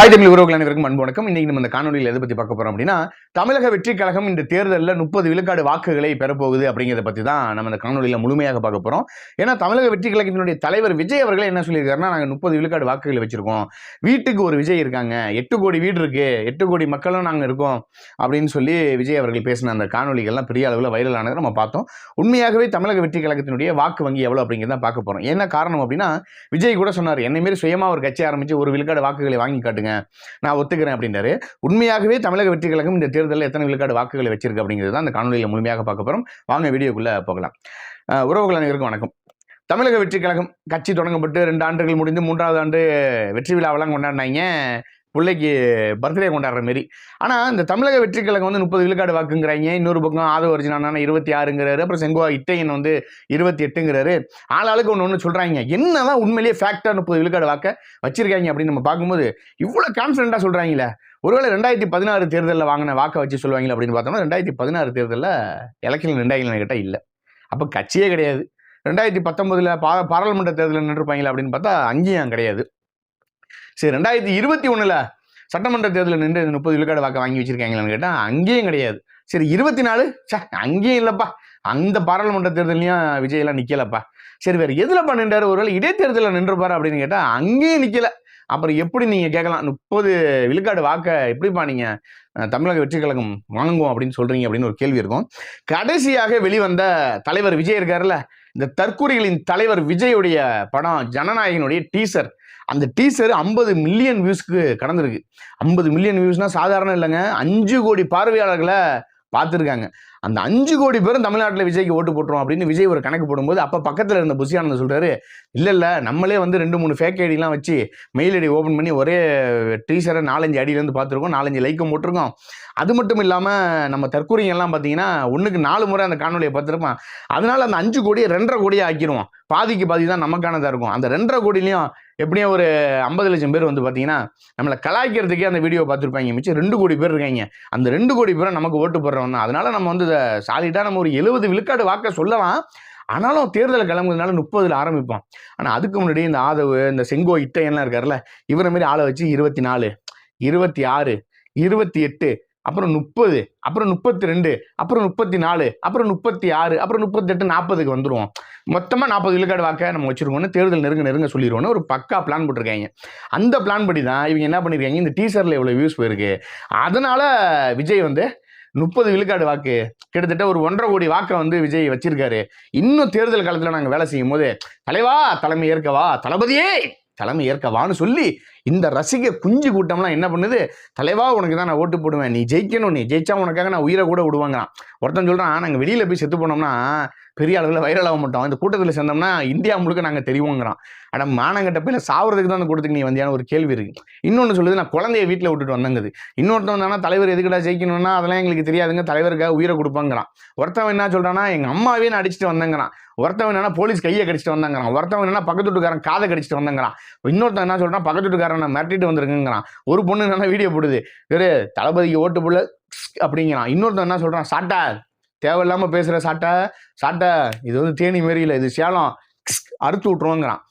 Hi Tamil உறவுகள் அனைவருக்கும் அன்பு வணக்கம். இன்னைக்கு நம்ம இந்த காணொலியில் எதை பற்றி பார்க்க போறோம் அப்படின்னா, தமிழக வெற்றி கழகம் இந்த தேர்தலில் 30 விழுக்காடு வாக்குகளை பெறப்போகுது அப்படிங்கிறத பற்றி தான் நம்ம இந்த காணொலியில் முழுமையாக பார்க்க போறோம். ஏன்னா தமிழக வெற்றி கழகத்தினுடைய தலைவர் விஜய் அவர்களே என்ன சொல்லியிருக்காருன்னா, நாங்கள் 30 விழுக்காடு வாக்குகளை வச்சிருக்கோம், வீட்டுக்கு ஒரு விஜய் இருக்காங்க, 8 கோடி வீடு இருக்கு, 8 கோடி மக்களும் நாங்கள் இருக்கோம் அப்படின்னு சொல்லி விஜய் அவர்கள் பேசின அந்த காணொலிகள்லாம் பெரிய அளவில் வைரல் ஆனதை நம்ம பார்த்தோம். உண்மையாகவே தமிழக வெற்றி கழகத்தினுடைய வாக்கு வங்கி எவ்வளோ அப்படிங்கிறத பார்க்க போறோம். என்ன காரணம் அப்படின்னா, விஜய் கூட சொன்னார், என்னை மாரி சுயமா ஒரு கட்சி ஆரம்பிச்சு ஒரு விழுக்காடு வாக்குகளை வாங்கி காட்டுங்க, நான் ஒத்துக்கிறேன் அப்படின்றாரு. உண்மையாகவே தமிழக வெற்றி கழகம் இந்த தேர்தலில் எத்தனை விழுக்காடு வாக்குகளை வச்சிருக்கு அப்படிங்கிறது தான் அந்த காணொலியில் முழுமையாக பார்க்க போறோம். வாங்க வீடியோக்குள்ள போகலாம். உறவுகள் அனைவருக்கும் வணக்கம். தமிழக வெற்றி கழகம் கட்சி தொடங்கப்பட்டு 2 ஆண்டுகள் முடிந்து 3வது ஆண்டு வெற்றி விழாவெல்லாம் கொண்டாடினாங்க, பிள்ளைக்கு பர்த்டே கொண்டாடுற மாரி. ஆனால் இந்த தமிழக வெற்றி கழகம் வந்து 30 விழுக்காடு வாக்குங்கிறாங்க. இன்னொரு பக்கம் ஆதவ அர்ஜுனா 26ங்கிறாரு, அப்புறம் செங்கோவா இட்டையன் வந்து 28ங்கிறாரு. ஆளாளுக்கு ஒன்று சொல்கிறாங்க. என்னதான் உண்மையிலேயே ஃபேக்டாக 30 விழுக்காடு வாக்க வச்சிருக்காங்க அப்படின்னு நம்ம பார்க்கும்போது இவ்வளோ கான்ஃபிடென்ட்டாக சொல்கிறாங்களே. ஒருவேளை 2016 தேர்தலில் வாங்கின வாக்கை வச்சு சொல்லுவாங்க அப்படின்னு பார்த்தோம்னா, 2016 தேர்தலில் எலெக்ஷன் 2 கிட்ட இல்லை, அப்போ கட்சியே கிடையாது. 2019 பாராளுமன்ற தேர்தலில் நின்றுப்பாங்களா அப்படின்னு பார்த்தா அங்கேயும் கிடையாது. சரி, 2021 சட்டமன்ற தேர்தலில் நின்று 30 விழுக்காடு வாக்க வாங்கி வச்சிருக்காங்களான்னு கேட்டால் அங்கேயும் கிடையாது. சரி, 24 அங்கேயும் இல்லைப்பா, அந்த பாராளுமன்ற தேர்தலையும் விஜயெல்லாம் நிற்கலப்பா. சரி, வேறு எதுலப்பா நின்றாரு? ஒருவேளை இடைத்தேர்தலில் நின்றுப்பாரு அப்படின்னு கேட்டால் அங்கேயும் நிற்கல. அப்புறம் எப்படி நீங்கள் கேட்கலாம் 30 விழுக்காடு வாக்க எப்படிப்பா நீங்கள் தமிழக வெற்றி கழகம் வாங்குவோம் அப்படின்னு சொல்கிறீங்க அப்படின்னு ஒரு கேள்வி இருக்கும். கடைசியாக வெளிவந்த தலைவர் விஜய் இருக்காருல்ல, இந்த தற்கூரிகளின் தலைவர் விஜயுடைய படம் ஜனநாயகனுடைய டீசர், அந்த டீசர் 50 மில்லியன் வியூஸ்க்கு கடந்திருக்கு. 50 மில்லியன் வியூஸ்னா சாதாரண இல்லைங்க, 5 கோடி பார்வையாளர்களை பார்த்துருக்காங்க. அந்த 5 கோடி பேரும் தமிழ்நாட்டில் விஜய்க்கு ஓட்டு போட்டுரும் அப்படின்னு விஜய் ஒரு கணக்கு போடும்போது, அப்போ பக்கத்தில் இருந்த புஷி ஆனந்த் சொல்கிறாரு, இல்லை நம்மளே வந்து 2-3 ஃபேக் ஐடிலாம் வச்சு மெயில் ஐடி ஓப்பன் பண்ணி ஒரே டீசரை 4-5 ஐடியிலேருந்து பார்த்துருக்கோம், 4-5 லைக்கும் போட்டிருக்கோம். அது மட்டும் இல்லாமல் நம்ம தற்கூரிங்கெல்லாம் பார்த்தீங்கன்னா 1க்கு 4 முறை அந்த காணொலியை பார்த்துருப்பான். அதனால அந்த 5 கோடியை 2.5 கோடியாக ஆக்கிடுவோம், பாதிக்கு பாதி தான் நமக்கானதாக இருக்கும். அந்த 2.5 கோடியிலையும் எப்படியும் ஒரு 50 லட்சம் பேர் வந்து பார்த்தீங்கன்னா நம்மளை கலாய்க்கிறதுக்கே அந்த வீடியோ பார்த்துருப்பாங்க. மிச்சம் 2 கோடி பேர் இருக்காங்க. அந்த 2 கோடி பேரை நமக்கு ஓட்டு போடுறோம் தான். அதனால நம்ம வந்து சாலிடாக நம்ம ஒரு 70 விழுக்காடு வாக்க சொல்லலாம். ஆனாலும் தேர்தல் கிளம்புறதுனால 30 ஆரம்பிப்போம். ஆனால் அதுக்கு முன்னாடி இந்த ஆதவு, இந்த செங்கோ இட்டையெல்லாம் இருக்காருல்ல, இவரை மாரி ஆளை வச்சு 24, 26, 28, அப்புறம் 30, அப்புறம் 32, அப்புறம் 34, அப்புறம் 36, அப்புறம் 38, 40க்கு வந்துடுவோம். மொத்தமாக 40 விழுக்காடு வாக்க நம்ம வச்சிருக்கோம்னு தேர்தல் நெருங்க சொல்லிடுவோன்னு ஒரு பக்கா பிளான் போட்டிருக்காங்க. அந்த பிளான் படி தான் இவங்க என்ன பண்ணியிருக்காங்க, இந்த டீசரில் எவ்வளோ வியூஸ் போயிருக்கு, அதனால விஜய் வந்து 30 விழுக்காடு வாக்கு கிட்டத்தட்ட ஒரு 1.5 கோடி வாக்கை வந்து விஜய் வச்சிருக்காரு. இன்னும் தேர்தல் காலத்தில் நாங்கள் வேலை செய்யும் போது தலைவா தலைமை ஏற்கவா, தளபதியே தலைமை ஏற்கவான்னு சொல்லி இந்த ரசிக குஞ்சு கூட்டம்லாம் என்ன பண்ணுது, தலைவா உனக்கு தான் நான் ஓட்டு போடுவேன், நீ ஜெயிக்கணும், நீ ஜெயிச்சா உனக்காக நான் உயிரை கூட விடுவாங்களாம். ஒருத்தன் சொல்கிறான், நாங்கள் வெளியில் போய் செத்து போனோம்னா பெரிய அளவில் வைரல் ஆக மாட்டோம், இந்த கூட்டத்தில் சேர்ந்தோம்னா இந்தியா முழுக்க நாங்கள் தெரியுங்கிறான். ஆனால் மானங்கட்ட போய் சாவறதுக்கு தான் அந்த கூட்டத்துக்கு நீ வந்தியான ஒரு கேள்வி இருக்குது. இன்னொன்று சொல்லுது, நான் குழந்தைய வீட்டில் விட்டுட்டு வந்தங்குது. இன்னொருத்தன் வந்தானா தலைவர் எதுக்கடா ஜெயிக்கணும்னா அதெல்லாம் எங்களுக்கு தெரியாதுங்க, தலைவருக்காக உயிரை கொடுப்பாங்கிறான். ஒருத்தவன் என்ன சொல்கிறான்னா, எங்கள் அம்மாவே நான் அடிச்சுட்டு வந்தேங்கிறான். ஒருத்தவன் என்னன்னா போலீஸ் கையை கடிச்சிட்டு வந்தாங்கிறான். ஒருத்தவன் என்னன்னா பக்கத்து வீட்டுக்காரன் காதை கடிச்சிட்டு வந்தாங்கிறான். இன்னொருத்தன் என்ன சொல்கிறான், பக்கத்து வீட்டுக்காரன் மிரட்டிட்டு வந்துருக்குங்கிறான். ஒரு பொண்ணு என்னன்னா வீடியோ போடுது, வேறு தளபதிக்கு ஓட்டு போடல அப்படிங்கிறான். இன்னொருத்தன் என்ன சொல்கிறான், சாட்டா தேவையில்லாமல் பேசுகிற சாட்டை இது வந்து தேனி மாரி இல்லை, இது சேலம், அறுத்து விட்ருவோங்கிறான்.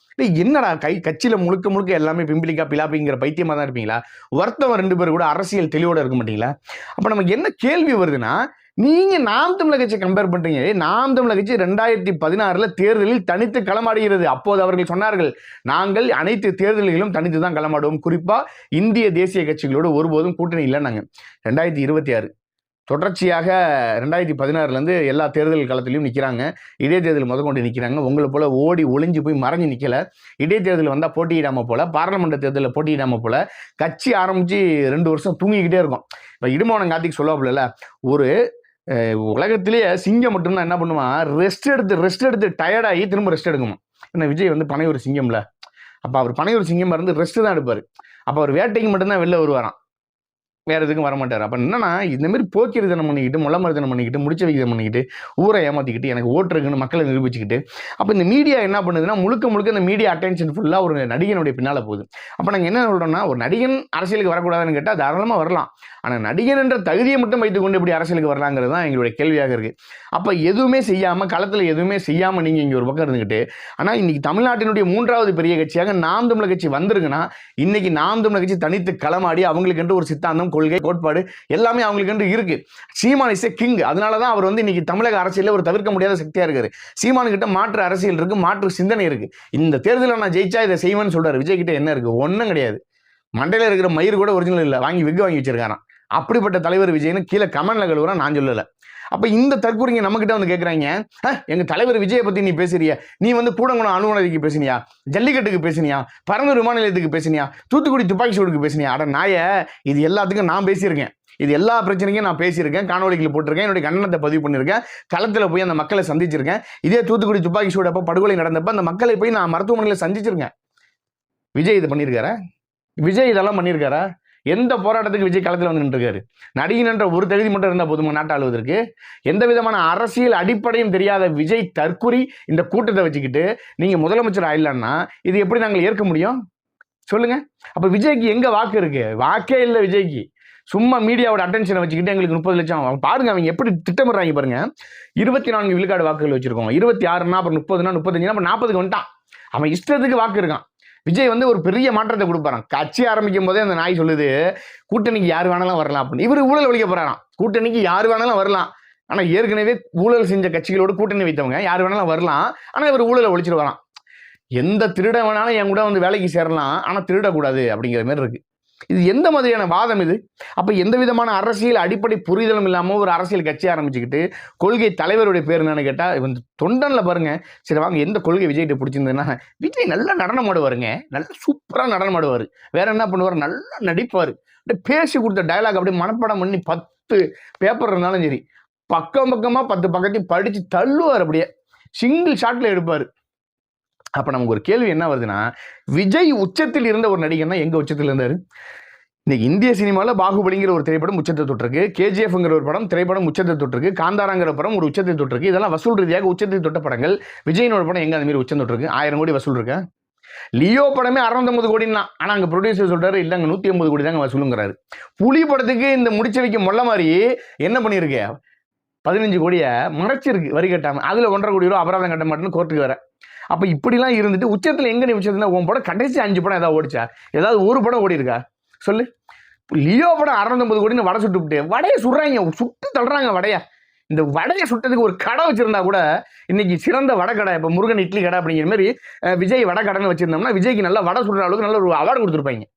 என்னடா கட்சியில் முழுக்க எல்லாமே பிம்பிளிக்கா பிலாப்பிங்கிற பைத்தியமாக தான் இருப்பீங்களா? ஒருத்தவன் 2 பேர் கூட அரசியல் தெளிவோடு இருக்க மாட்டீங்களா? அப்போ நமக்கு என்ன கேள்வி வருதுன்னா, நீங்கள் நாம் தமிழர் கட்சி கம்பேர் பண்ணுறீங்க. நாம் தமிழர் கட்சி 2016 தேர்தலில் தனித்து களமாடுகிறது. அப்போது அவர்கள் சொன்னார்கள், நாங்கள் அனைத்து தேர்தல்களிலும் தனித்து தான் களமாடுவோம், குறிப்பாக இந்திய தேசிய கட்சிகளோடு ஒருபோதும் கூட்டணி இல்லை. நாங்கள் 2026 தொடர்ச்சியாக 2016 எல்லா தேர்தல் காலத்திலையும் நிற்கிறாங்க. இடைத்தேர்தல் முதற்கொண்டு நிற்கிறாங்க. உங்களை போல் ஓடி ஒளிஞ்சு போய் மறைஞ்சு நிற்கலை. இடைத்தேர்தல் வந்தால் போட்டியிடாமல் போல், பாராளுமன்ற தேர்தலில் போட்டியிடாமல் போல், கட்சி ஆரம்பித்து 2 வருஷம் தூங்கிக்கிட்டே இருக்கும். இப்போ இடுமோனம் கார்த்திக் சொல்லுவாப்புல, ஒரு உலகத்திலேயே சிங்கம் மட்டும்தான் என்ன பண்ணுவான், ரெஸ்ட் எடுத்து டயர்டாகி திரும்ப ரெஸ்ட் எடுக்குமா. ஏன்னா விஜய் வந்து பனையூர் சிங்கம்ல, அப்போ அவர் பனையூர் சிங்கமாக இருந்து ரெஸ்ட்டு தான் எடுப்பார். அப்போ அவர் வேட்டைக்கு மட்டும்தான் வெளில வருவாராம். வேற எதுக்கும் வரமாட்டார். அப்போ என்னன்னா இந்த மாதிரி போக்கிரித்தனம் பண்ணிக்கிட்டு முளமருத்தனம் பண்ணிக்கிட்டு முடிச்ச வைக்கிறதம் பண்ணிக்கிட்டு ஊரை ஏமாற்றிக்கிட்டு எனக்கு ஓட்டு இருக்குன்னு மக்களை நிரூபிச்சுக்கிட்டு அப்போ இந்த மீடியா என்ன பண்ணுதுன்னா முழுக்க முழுக்க இந்த மீடியா அட்டென்ஷன் ஃபுல்லாக ஒரு நடிகனுடைய பின்னால் போகுது. அப்போ நாங்கள் என்ன சொல்கிறோம்னா ஒரு நடிகன் அரசியலுக்கு வரக்கூடாதுன்னு கேட்டால் தாராளமாக வரலாம். ஆனால் நடிகன் என்ற தகுதியை மட்டும் வைத்துக்கொண்டு இப்படி அரசியலுக்கு வரலாங்கிறது தான் எங்களுடைய கேள்வியாக இருக்குது. அப்போ எதுவுமே செய்யாமல் களத்தில் எதுவுமே செய்யாமல் நீங்கள் இங்கே ஒரு பக்கம் இருந்துக்கிட்டு ஆனால் இன்னைக்கு தமிழ்நாட்டினுடைய 3வது பெரிய கட்சியாக நாம் தமிழர் கட்சி வந்திருக்குன்னா இன்னைக்கு நாம் தமிழர் கட்சி தனித்து களமாடி அவங்களுக்கு என்று ஒரு சித்தாந்தம் கொள்கை கோட்பாடு எல்லாமே அவங்களுக்கு என்று இருக்கு. சீமான் இஸ் ஏ கிங். அதனால தான் அவர் இன்னைக்கு தமிழக அரசியலில் ஒரு தவிர்க்க முடியாத சக்தியாக இருக்காரு. சீமான் கிட்ட மாற்று அரசியல் இருக்கு, மாற்று சிந்தனை இருக்கு. இந்த தேர்தலில் நான் ஜெயிச்சா இதை செய்வேன்னு சொல்றாரு. விஜய் கிட்ட என்ன இருக்கு? ஒன்றும் கிடையாது. மண்டையில் இருக்கிற மயிர் கூட ஒரிஜினல் இல்லை, வாங்கி விக் வாங்கி வச்சிருக்காராம். அப்படிப்பட்ட தலைவர் விஜய்னு கீழே கமெண்ட்ல கழுவுறான், நான் சொல்லலை. அப்ப இந்த தற்கூறிங்க நம்ம கிட்ட வந்து கேட்கறாங்க, எங்க தலைவர் விஜயை பத்தி நீ பேசுறிய, நீ கூடங்குளம் அலுவலகத்துக்கு பேசினியா, ஜல்லிக்கட்டுக்கு பேசினியா, பரந்தூர் விமான நிலையத்துக்கு பேசினியா, தூத்துக்குடி துப்பாக்கி சூடுக்கு பேசினியா? அட நாய, இது எல்லாத்துக்கும் நான் பேசியிருக்கேன். இது எல்லா பிரச்சனைக்கும் நான் பேசியிருக்கேன், காணொலிகள் போட்டிருக்கேன், என்னுடைய கண்டனத்தை பதிவு பண்ணியிருக்கேன், களத்தில் போய் அந்த மக்களை சந்திச்சிருக்கேன். இதே தூத்துக்குடி துப்பாக்கி சூடு அப்போ படுகொலை நடந்தப்ப அந்த மக்களை போய் நான் மருத்துவமனையில் சந்திச்சிருக்கேன். விஜய் இது பண்ணியிருக்காரா? விஜய் இதெல்லாம் பண்ணியிருக்காரா? எந்த போராட்டத்துக்கு விஜய் களத்தில் வந்து நின்றுருக்காரு? நடிகன் என்ற ஒரு தகுதி மட்டும் இருந்தால் போதுமா நாட்டை ஆளுவதற்கு? எந்த விதமான அரசியல் அடிப்படையும் தெரியாத விஜய் தற்குறி இந்த கூட்டத்தை வச்சுக்கிட்டு நீங்க முதலமைச்சர் ஆயிடலான்னா இது எப்படி நாங்கள் ஏற்க முடியும் சொல்லுங்க? அப்ப விஜய்க்கு எங்க வாக்கு இருக்கு? வாக்கே இல்லை விஜய்க்கு. சும்மா மீடியாவோட அட்டென்ஷனை வச்சுக்கிட்டு எங்களுக்கு 30 லட்சம் பாருங்க, அவங்க எப்படி திட்டமிடுறாங்க பாருங்க. 24 விழுக்காடு வாக்குகள் வச்சிருக்கோம், 26னா அப்புறம் 30னா 35 அப்புறம் 40க்கு வந்துட்டான். அவன் இஷ்டத்துக்கு வாக்கு இருக்கான். விஜய் ஒரு பெரிய மாற்றத்தை கொடுப்பாராம். கட்சி ஆரம்பிக்கும் போதே அந்த நாய் சொல்லுது கூட்டணிக்கு யார் வேணாலும் வரலாம் அப்படின்னு. இவர் ஊழல் ஒழிக்க போறாராம். கூட்டணிக்கு யார் வேணாலும் வரலாம், ஆனா ஏற்கனவே ஊழல் செஞ்ச கட்சிகளோடு கூட்டணி வைத்தவங்க யார் வேணாலும் வரலாம், ஆனா இவர் ஊழலை ஒழிச்சிட்டு வரான். எந்த திருட வேணாலும் என் கூட வேலைக்கு சேரலாம், ஆனா திருடக்கூடாது அப்படிங்கிற மாதிரி இருக்கு. இது எந்த மாதிரியான வாதம் இது? அப்ப எந்த விதமான அரசியல் அடிப்படை புரிதலும் இல்லாம ஒரு அரசியல் கட்சி ஆரம்பிச்சுக்கிட்டு கொள்கை தலைவருடைய பேர் என்னன்னு கேட்டா தொண்டன்ல பாருங்க. சரி வாங்க, எந்த கொள்கை விஜய்கிட்ட பிடிச்சிருந்ததுன்னா விஜய் நல்லா நடனம் ஆடுவாருங்க, நல்லா சூப்பரா நடனம் ஆடுவாரு, வேற என்ன பண்ணுவாரு, நல்லா நடிப்பாரு, பேசி கொடுத்த டயலாக் அப்படியே மனப்பாடம் பண்ணி 10 பேப்பர் இருந்தாலும் சரி பக்கம் பக்கமா 10 பக்கத்தையும் படிச்சு தள்ளுவார், அப்படியே சிங்கிள் ஷாட்ல எடுப்பாரு. அப்ப நமக்கு ஒரு கேள்வி என்ன வருதுன்னா, விஜய் உச்சத்தில் இருந்த ஒரு நடிகர்னா எங்க உச்சத்தில் இருந்தாரு? இன்னைக்கு இந்திய சினிமாவில் பாகுபலிங்கிற ஒரு திரைப்படம் உச்சத்தை தொட்டிருக்கு, கேஜிஎஃப்ங்கிற ஒரு படம் திரைப்படம் உச்சத்தை தொட்டிருக்கு, காந்தாராங்கிற படம் ஒரு உச்சத்தை தொட்டிருக்கு. இதெல்லாம் வசூல் ரீதியாக உச்சத்தை தொட்ட படங்கள். விஜயினோட படம் எங்க அந்த மாதிரி உச்சம் தொட்டிருக்கு? 1000 கோடி வசூல் இருக்கு. லியோ படமே 650 கோடினா, ஆனா அங்க ப்ரொடியூசர் சொல்றாரு இல்லங்க 150 கோடி தாங்க வசூலுங்கிறாரு. புலி படத்துக்கு இந்த முடிச்சு வைக்க மொல்ல மாதிரி என்ன பண்ணிருக்கு, 15 கோடியை மறைச்சிருக்கு வரி கட்டாம. அதுல 1.5 கோடி ரூபா அபராதம் கட்ட மாட்டேன்னு கோர்ட்டுக்கு வர. அப்ப இப்படிலாம் இருந்துட்டு உச்சத்துல எங்க நீ உச்சத்துல உன் படம் கடைசி 5 படம் ஏதாவது ஓடிச்சா? ஏதாவது ஒரு படம் ஓடி இருக்கா சொல்லு? லியோ படம் 650 கோடின்னு வடை சுட்டு வடையை சுடுறாங்க, சுட்டு தள்ளுறாங்க வடையா. இந்த வடையை சுட்டதுக்கு ஒரு கடை வச்சிருந்தா கூட இன்னைக்கு சிறந்த வடை கடை, இப்ப முருகன் இட்லி கடை அப்படிங்கிற மாதிரி விஜய் வடை கடைன்னு வச்சிருந்தோம்னா விஜய்க்கு நல்லா வடை சுடுற அளவுக்கு நல்ல ஒரு அவார்டு கொடுத்துருப்பாங்க.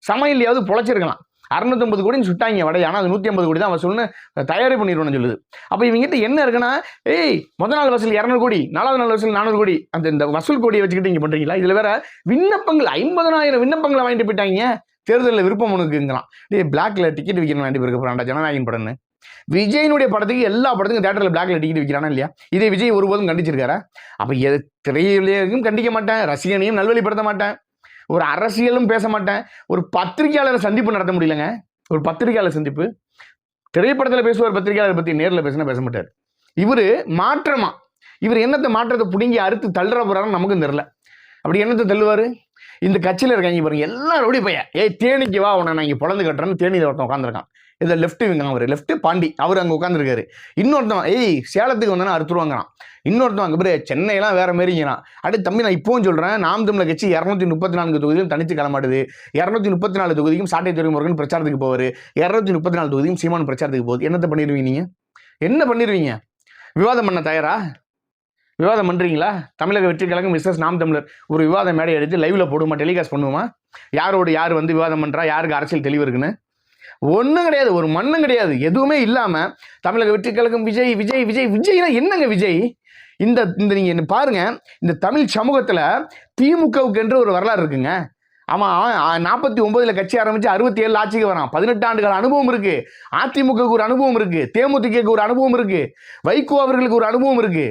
சமையல்லையாவது பொழைச்சிருக்கலாம். 650 கோடின்னு சுட்டாங்க வடை, ஆனால் அது 150 கோடி தான் வசூல்னு தயாரி பண்ணிடுவோம்னு சொல்லுது. அப்போ இவங்ககிட்ட என்ன இருக்குன்னா, முதல் நாள் வசூல் 200 கோடி, 4வது நாள் வசூல் 400 கோடி, இந்த வசூல் கோடியை வச்சுக்கிட்டு இங்கே பண்ணுறீங்களா? இதில் வேற விண்ணப்பங்கள் 50,000 விண்ணப்பங்களை வாங்கிட்டு போயிட்டாங்க. தேர்தலில் விருப்பம் உனக்குங்கிறான். பிளாக்ல டிக்கெட் விற்கணும் வேண்டி இருக்க போறான்டா ஜனநாயகன் படம்னு. விஜயனுடைய படத்துக்கு எல்லா படத்துக்கும் தேட்டரில் பிளாக்ல டிக்கெட் விற்கிறானா இல்லையா? இதே விஜய் ஒருபோதும் கண்டிச்சிருக்காரா? அப்போ திரையிலையும் கண்டிக்க மாட்டேன், ரசிகனையும் நல்வழிப்படுத்த மாட்டேன், ஒரு அரசியலும் பேச மாட்டேன், ஒரு பத்திரிகையாளர் சந்திப்பு நடத்த முடியலங்க. ஒரு பத்திரிகையாளர் சந்திப்பு, திரைப்படத்தில் பேசுவார், பத்திரிகையாளர் பத்தி நேரில் பேசினா பேச மாட்டார். இவரு மாற்றமா, இவர் என்னத்தை மாற்றத்தை பிடுங்கி அறுத்து தள்ளுற போறாருன்னு நமக்கும் தெரியல. அப்படி என்னத்தை தள்ளுவாரு? இந்த கட்சியில் இருக்காங்க பாருங்க எல்லாரோடைய பையன், தேனிக்கு வா உன நான் இங்கே பொழந்து கட்டுறேன்னு தேனி ஒருத்தன் உட்காந்துருக்கான். இதை லெஃப்ட் விங்க, அவர் லெஃப்ட் பாண்டி, அவர் அங்கே உட்காந்துருக்காரு. இன்னொருத்தன் சேலத்துக்கு வந்தானே அறுத்துருவாங்கிறான். இன்னொருத்தன் அங்கே பேர் சென்னையெல்லாம் வேற மாரிங்கிறான். அடுத்து தம்பி நான் இப்பவும் சொல்றேன், நாம் தமிழர் கட்சி 234 தொகுதியிலும் தனித்து கிளம்பாடுது. 234 தொகுதிக்கும் சாட்டை துறைமுருகன் பிரச்சாரத்துக்கு போவாரு, 234 தொகுதியும் சீமான் பிரச்சாரத்துக்கு போகுது. என்னத்தை பண்ணிடுவீங்க நீங்க? என்ன பண்ணிடுவீங்க? விவாதம் பண்ண தயாரா? விவாதம் பண்றீங்களா? தமிழக வெற்றி கழகம் மிஸ்ஸஸ் நாம் தமிழர் ஒரு விவாத மேடை எடுத்து லைவ்ல போடுமா, டெலிகாஸ்ட் பண்ணுவோமா? யாரோடு யார் விவாதம் பண்றா, யாருக்கு அரசியல் தெளிவு இருக்குன்னு ஒன்றும் கிடையாது, ஒரு மண்ணும் கிடையாது, எதுவுமே இல்லாம தமிழக வெற்றி கழகம் விஜய் விஜய் விஜய் விஜய்னா என்னங்க விஜய்? இந்த நீங்க என்ன பாருங்க, இந்த தமிழ் சமூகத்துல திமுகவுக்கு என்று ஒரு வரலாறு இருக்குங்க. ஆமா, 49ல் கட்சி ஆரம்பிச்சு 67 ஆட்சிக்கு வரான். 18 ஆண்டுகள் அனுபவம் இருக்கு. அதிமுகவுக்கு ஒரு அனுபவம் இருக்கு, தேமுதிகக்கு ஒரு அனுபவம் இருக்கு, வைகோ அவர்களுக்கு ஒரு அனுபவம் இருக்கு,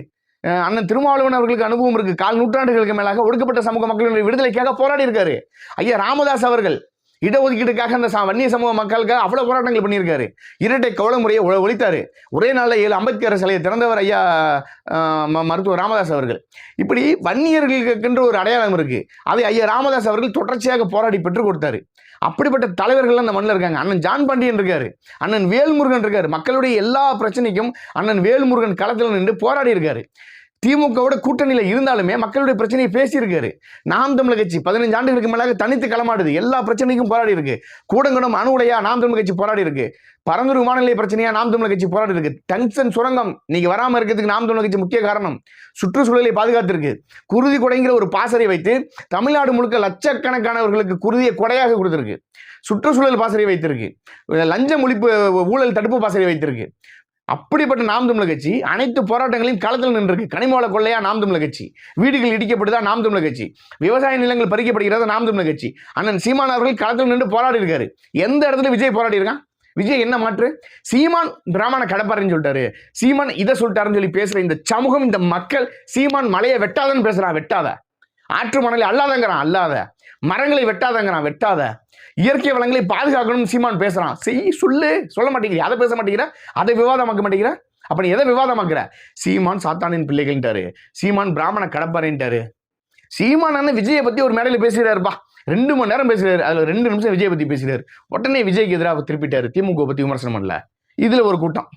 அண்ணன் திருமாவளவன் அவர்களுக்கு அனுபவம் இருக்கு. 4 நூற்றாண்டுகளுக்கு மேலாக ஒடுக்கப்பட்ட சமூக மக்களுடைய விடுதலைக்காக போராடி இருக்காரு. ஐயா ராமதாஸ் அவர்கள் இடஒதுக்கீடுக்காக அந்த வன்னிய சமூக மக்களுக்காக அவ்வளவு போராட்டங்கள் பண்ணியிருக்காரு. இரட்டை கவல முறையை ஒழித்தாரு. ஒரே நாளில் 7 அம்பேத்கர் சிலையை திறந்தவர் ஐயா மருத்துவர் ராமதாஸ் அவர்கள். இப்படி வன்னியர்களுக்கென்று ஒரு அடையாளம் இருக்கு. அதை ஐயா ராமதாஸ் அவர்கள் தொடர்ச்சியாக போராடி பெற்றுக் கொடுத்தாரு. அப்படிப்பட்ட தலைவர்கள் அந்த மண்ணில் இருக்காங்க. அண்ணன் ஜான் பாண்டியன் இருக்காரு, அண்ணன் வேல்முருகன் இருக்காரு. மக்களுடைய எல்லா பிரச்சனைக்கும் அண்ணன் வேல்முருகன் களத்தில் நின்று போராடி இருக்காரு. திமுகவோட கூட்டணியில் இருந்தாலுமே மக்களுடைய பிரச்சனையை பேசியிருக்காரு. நாம் தமிழர் கட்சி 15 ஆண்டுகளுக்கு மேலாக தனித்து களமாடுது. எல்லா பிரச்சனைக்கும் போராடி இருக்கு. கூடங்குளம் அணு உலையா நாம் தமிழர் கட்சி போராடி இருக்கு. பரந்தூர் விமான நிலைய பிரச்சனையா நாம் தமிழர் கட்சி போராடி இருக்கு. டங்ஸ்டன் சுரங்கம் நீங்க வராம இருக்கிறதுக்கு நாம் தமிழர் கட்சி முக்கிய காரணம். சுற்றுச்சூழலை பாதுகாத்திருக்கு. குருதி கொடைங்கிற ஒரு பாசறை வைத்து தமிழ்நாடு முழுக்க லட்சக்கணக்கானவர்களுக்கு குருதியை கொடையாக கொடுத்திருக்கு. சுற்றுச்சூழல் பாசறை வைத்திருக்கு. லஞ்ச ஒழிப்பு ஊழல் தடுப்பு பாசறை வைத்திருக்கு. அப்படிப்பட்ட நாம் தமிழர் கட்சி அனைத்து போராட்டங்களையும் களத்தில் நின்றிருக்கு. கனிமவள கொள்ளையா நாம் தமிழர் கட்சி, வீடுகள் இடிக்கப்படுதா நாம் தமிழர் கட்சி, விவசாய நிலங்கள் பறிக்கப்படுகிறதா நாம் தமிழர் கட்சி. அண்ணன் சீமான் அவர்கள் களத்தில் நின்று போராடி இருக்காரு. எந்த இடத்துல விஜய் போராடி இருக்கான்? விஜய் என்ன மாற்று? சீமான் பிராமண கடப்பாருன்னு சொல்லிட்டாரு, சீமான் இதை சொல்லிட்டாருன்னு சொல்லி பேசுற இந்த சமூகம், இந்த மக்கள் சீமான் மலையை வெட்டாதன்னு பேசுறான், வெட்டாத. ஆற்று மணலை அல்லாதங்கிறான், அல்லாத. மரங்களை வெட்டாதங்கிறான், வெட்டாத. இயற்கை வளங்களை பாதுகாக்கணும்னு சீமான் பேசுறான். சொல்ல மாட்டேங்கிற, அதை பேச மாட்டேங்கிற, அதை விவாதமாக்க மாட்டேங்கிற. அப்ப நீ எதை விவாதமாக்குற? சீமான் சாத்தானின் பிள்ளைகள்ட்டாரு, சீமான் பிராமண கடப்பாருன்ட்டாரு. சீமான் அண்ணன் விஜயை பத்தி ஒரு மேடையில் பேசுகிறாருப்பா, 2 மணி நேரம் பேசுறாரு. அதுல 2 நிமிஷம் விஜய் பத்தி பேசுறாரு. உடனே விஜய்க்கு எதிராக திருப்பிட்டாரு, திமுக பத்தி விமர்சனம் பண்ணல. இதுல ஒரு கூட்டம்.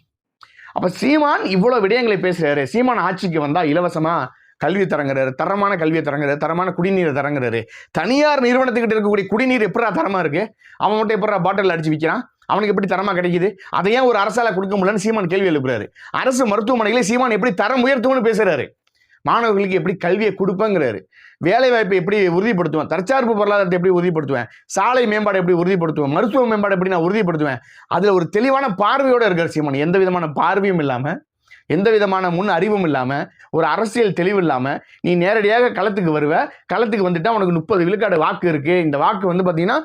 அப்ப சீமான் இவ்வளவு விடயங்களை பேசுறாரு. சீமான் ஆட்சிக்கு வந்தா இலவசமா கல்வி தரங்கிறாரு, தரமான கல்வியை தரங்கிறாரு, தரமான குடிநீரை தரங்கிறாரு. தனியார் நிறுவனத்துக்கிட்ட இருக்கக்கூடிய குடிநீர் எப்படா தரமா இருக்கு? அவன் மட்டும் எப்படா பாட்டில் அடிச்சு விற்கிறான்? அவனுக்கு எப்படி தரமா கிடைக்குது? அதை ஏன் ஒரு அரசால கொடுக்க முடியலன்னு சீமான் கேள்வி எழுப்புறாரு. அரசு மருத்துவமனைகளை சீமான் எப்படி தரம் உயர்த்தும்னு பேசுறாரு. மாணவர்களுக்கு எப்படி கல்வியை கொடுப்பேங்கிறாரு. வேலை வாய்ப்பை எப்படி உறுதிப்படுத்துவேன், தற்சார்பு பொருளாதாரத்தை எப்படி உறுதிப்படுத்துவேன், சாலை மேம்பாடு எப்படி உறுதிப்படுத்துவேன், மருத்துவ மேம்பாடு எப்படி நான் உறுதிப்படுத்துவேன். அதுல ஒரு தெளிவான பார்வையோட இருக்கார் சீமான். எந்த விதமான பார்வையும் இல்லாம, எந்த விதமான முன் அறிவும் இல்லாம, ஒரு அரசியல் தெளிவு இல்லாம நீ நேரடியாக களத்துக்கு வருவ. களத்துக்கு வந்துட்டா உனக்கு 30 விழுக்காடு வாக்கு இருக்கு. இந்த வாக்கு வந்து பாத்தீங்கன்னா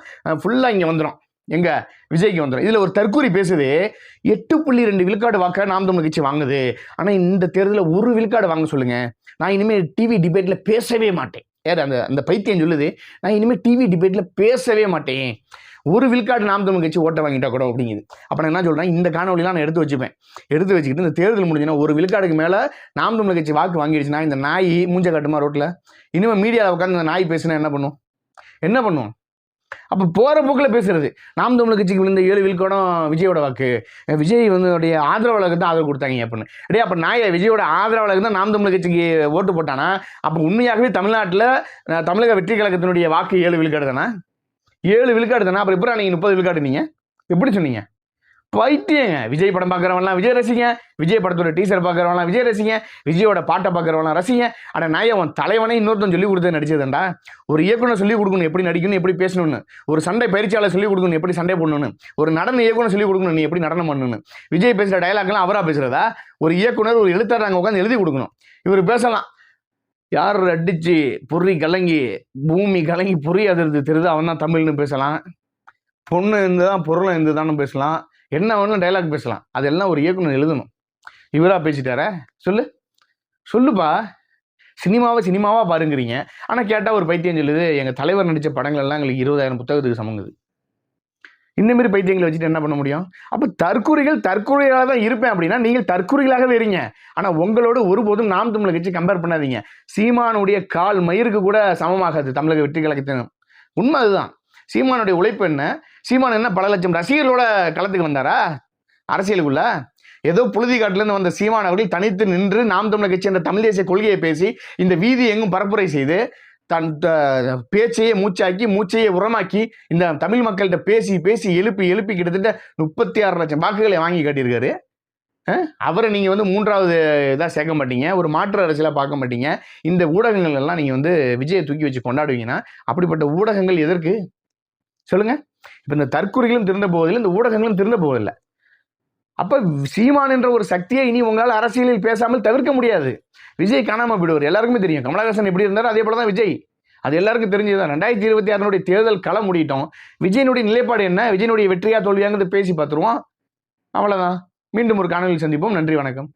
ஃபுல்லா இங்க வந்துடும், எங்க விஜய்க்கு வந்துடும். இதுல ஒரு தற்கூரி பேசுது, 8.2 விழுக்காடு வாக்க நாம் தமிழர் கட்சி வாங்குது. ஆனா இந்த தேர்தலில் 1 விழுக்காடு வாங்க சொல்லுங்க, நான் இனிமேல் டிவி டிபேட்ல பேசவே மாட்டேன். அந்த பைத்தியம் சொல்லுது, நான் இனிமேல் டிவி டிபேட்ல பேசவே மாட்டேன். 1 விழுக்காடு நாம் தமிழர் கட்சி ஓட்ட வாங்கிட்டா கூட அப்படிங்குது. அப்ப நான் என்ன சொல்றேன், இந்த காணொலிலாம் நான் எடுத்து வச்சுக்கிட்டு இந்த தேர்தல் முடிஞ்சுன்னா 1 விழுக்காடுக்கு மேல நாம் தமிழர் கட்சி வாக்கு வாங்கிடுச்சுன்னா, இந்த நாய் மூஞ்ச காட்டுமா ரோட்ல, இனிமே மீடியாவில் உட்காந்து இந்த நாய் பேசினா என்ன பண்ணும்? அப்ப போற போக்கில் பேசுறது. நாம் தமிழர் கட்சிக்கு விழுந்த 7 விழுக்காடும் விஜயோட வாக்கு, விஜய் வந்து ஆதரவாளருக்கு தான் ஆதரவு கொடுத்தாங்க அப்படின்னு. அப்ப நாய விஜயோட ஆதரவாளருக்கு தான் நாம் தமிழர் கட்சிக்கு ஓட்டு போட்டானா? அப்ப உண்மையாகவே தமிழ்நாட்டில் தமிழக வெற்றி கழகத்தினுடைய வாக்கு 7 விழுக்காடு தானே? 7 விழுக்காடு தானே? அப்புறம் எப்படி நீங்க 30 விழுக்காடு நீங்க எப்படி சொன்னீங்க? பைத்தியங்க. விஜய் படம் பார்க்குறவங்களாம் விஜய் ரசிங்க, விஜய் படத்தோட டீசர் பார்க்குறவங்களாம் விஜய் ரசிங்க, விஜயோட பாட்டை பார்க்குறவங்களாம் ரசிங்க. அட நாயவன் தலைவனே இன்னொருத்தன் சொல்லி கொடுத்து நடிச்சதுண்டா. ஒரு இயக்குனர் சொல்லிக் கொடுக்கணும் எப்படி நடிக்கணும், எப்படி பேசணும்னு. ஒரு சண்டை பயிற்சியாளர் சொல்லிக் கொடுக்கணும் எப்படி சண்டை போடணும்னு. ஒரு நடன இயக்குனர் சொல்லிக் கொடுக்கணும் நீ எப்படி நடனம் பண்ணணும்னு. விஜய் பேசுகிற டயலாக்லாம் அவரா பேசுறதா? ஒரு இயக்குனர் ஒரு எழுத்தாளர் அங்கே உட்காந்து எழுதி கொடுக்கணும். இவர் பேசலாம், யார் அடிச்சு பொறி கலங்கி பூமி கலங்கி பொறி அதிர்ந்து தெரியுது, அவன் தான் தமிழ்னு பேசலாம். பொண்ணு இருந்துதான் பொருளும் இருந்துதான்னு பேசலாம். என்ன வேணும் டைலாக் பேசலாம். அதெல்லாம் ஒரு இயக்குனர் எழுதணும். இவரா பேசிட்டார? சொல்லுப்பா. சினிமாவா பாருங்கிறீங்க. ஆனா கேட்டா ஒரு பைத்தியம் சொல்லுது, எங்க தலைவர் நடிச்ச படங்கள் எல்லாம் எங்களுக்கு 20,000 புத்தகத்துக்கு சமங்குது. இந்த மாதிரி பைத்தியங்களை வச்சுட்டு என்ன பண்ண முடியும்? அப்ப தற்கொலைகளாக தான் இருப்பேன் அப்படின்னா நீங்கள் தற்கொலைகளாகவே இருங்க. ஆனா உங்களோட ஒருபோதும் நாம் தமிழர் கட்சி கம்பேர் பண்ணாதீங்க. சீமானுடைய கால் மயிருக்கு கூட சமமாகாது தமிழக வெற்றி கழகத்தின். உண்மை அதுதான். சீமானுடைய உழைப்பு என்ன? சீமான் என்ன பல லட்சம் ரசிகர்களோட களத்துக்கு வந்தாரா அரசியலுக்குள்ள? ஏதோ புழுதி காட்டிலிருந்து வந்த சீமான் அவர்கள் தனித்து நின்று நாம் தமிழர் கட்சி என்ற தமிழ் தேசிய கொள்கையை பேசி இந்த வீதி எங்கும் பரப்புரை செய்து தன் பேச்சையே மூச்சையே உரமாக்கி இந்த தமிழ் மக்கள்கிட்ட பேசி எழுப்பி கிட்டத்தட்ட 36 லட்சம் வாக்குகளை வாங்கி காட்டியிருக்காரு. அவரை நீங்க வந்து 3வது இதாக சேர்க்க மாட்டீங்க, ஒரு மாற்று அரசியலாக பார்க்க மாட்டீங்க. இந்த ஊடகங்கள் எல்லாம் நீங்க வந்து விஜயை தூக்கி வச்சு கொண்டாடுவீங்கன்னா அப்படிப்பட்ட ஊடகங்கள் எதற்கு சொல்லுங்க? இப்ப இந்த தற்கொலைகளும் திருந்த போவதில்லை, இந்த ஊடகங்களும் திருந்த போவதில்லை. அப்ப சீமான் என்ற ஒரு சக்தியை இனி உங்களால் அரசியலில் பேசாமல் தவிர்க்க முடியாது. விஜய் காணாம போயிடுவார். எல்லாருக்குமே தெரியும் கமலஹாசன் எப்படி இருந்தாரோ அதே போலதான் விஜய். அது எல்லாருக்கும் தெரிஞ்சதுதான். 2026 தேர்தல் களம் முடிட்டோம். விஜயனுடைய நிலைப்பாடு என்ன, விஜயனுடைய வெற்றியா தோல்வியாங்கிறது பேசி பார்த்துருவோம். அவ்வளவுதான். மீண்டும் ஒரு காணொலியில் சந்திப்போம். நன்றி, வணக்கம்.